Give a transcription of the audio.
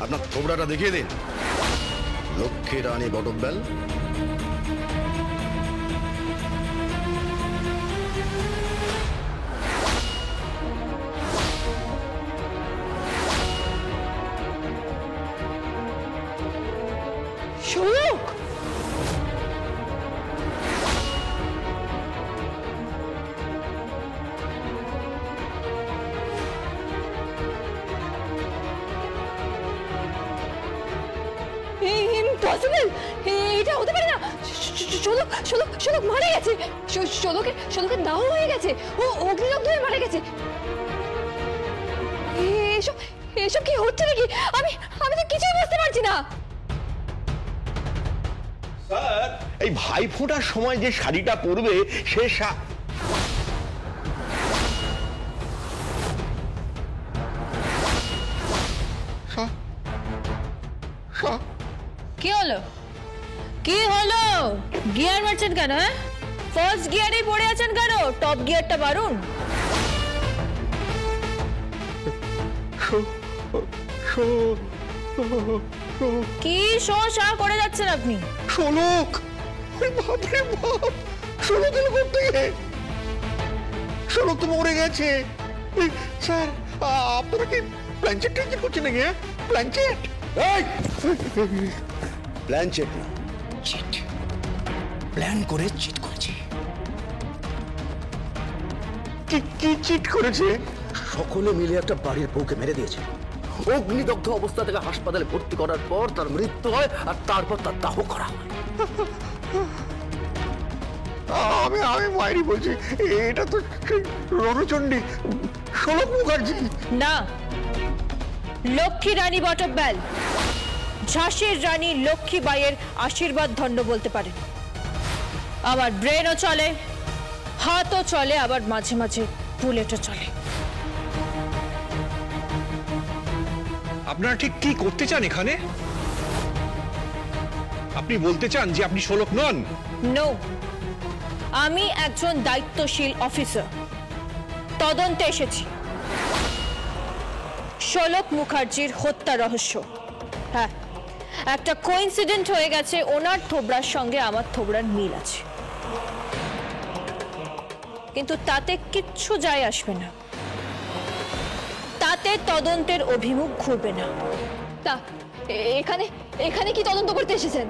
আপনার থোবড়াটা দেখিয়ে দিন। লক্ষ্মী রানী বটব্যাল। শোলক, ইম্পসিবল, এটা হতে পারে না। শোলক শোলক শোলক মারা গেছে। শোলকের দাহ হয়ে গেছে, ও অগ্নিদগ্ধ হয়ে মারা গেছে। এসব এসব কি হচ্ছে নাকি? আমি আমি তো কিছুই বুঝতে পারছি না। স্যার, এই ভাই ফোঁটার সময় যে শাড়িটা পরবে সে কি হলো? কি হলো? গিয়ার মারছেন কেন? হ্যাঁ, ফার্স্ট গিয়ারে পড়ে আছেন কেন? টপ গিয়ারটা বাড়ুন। কি শোষা করে যাচ্ছেন আপনি? শোলক। বাপরে বাপ, শোলক এলো কোত্থেকে? শোলক তো মরে গেছে। স্যার, আপনারা কি প্ল্যানচেট ট্যানচেট করছেন নাকি? প্ল্যানচেট? প্ল্যানচেট না, চিট। প্ল্যান করে চিট করেছে। কি চিট করেছে? সকলে মিলে একটা বাড়ির বউকে মেরে দিয়েছে। অগ্নিদগ্ধ অবস্থা থেকে হাসপাতালে ভর্তি করার পর তার মৃত্যু হয়, আর তারপর তার দাহ করা হয়। আমি মায়েরই বলছি, এটা তো রণচণ্ডী, শোলক মুখার্জি। না, লক্ষ্মী রানী বটব্যাল, ঝাঁসির রানী লক্ষ্মীবাইয়ের আশীর্বাদ দণ্ড বলতে পারেন। আমার ব্রেনও চলে, হাতও চলে, আবার মাঝে মাঝে বুলেটও চলে। আপনারা ঠিক কি করতে চান এখানে? আপনি বলতে চান যে আপনি শোলক নন? নো, আমি একজন দায়িত্বশীল অফিসার, তদন্তে এসেছি শোলক মুখার্জির হত্যা রহস্য। হ্যাঁ, একটা কোইন্সিডেন্ট হয়ে গেছে, ওনার থোবড়ার সঙ্গে আমার থোবড়ার মিল আছে, কিন্তু তাতে কিচ্ছু যায় আসবে না, তাতে তদন্তের অভিমুখ ঘুরবে না। তা এখানে এখানে কি তদন্ত করতে এসেছেন?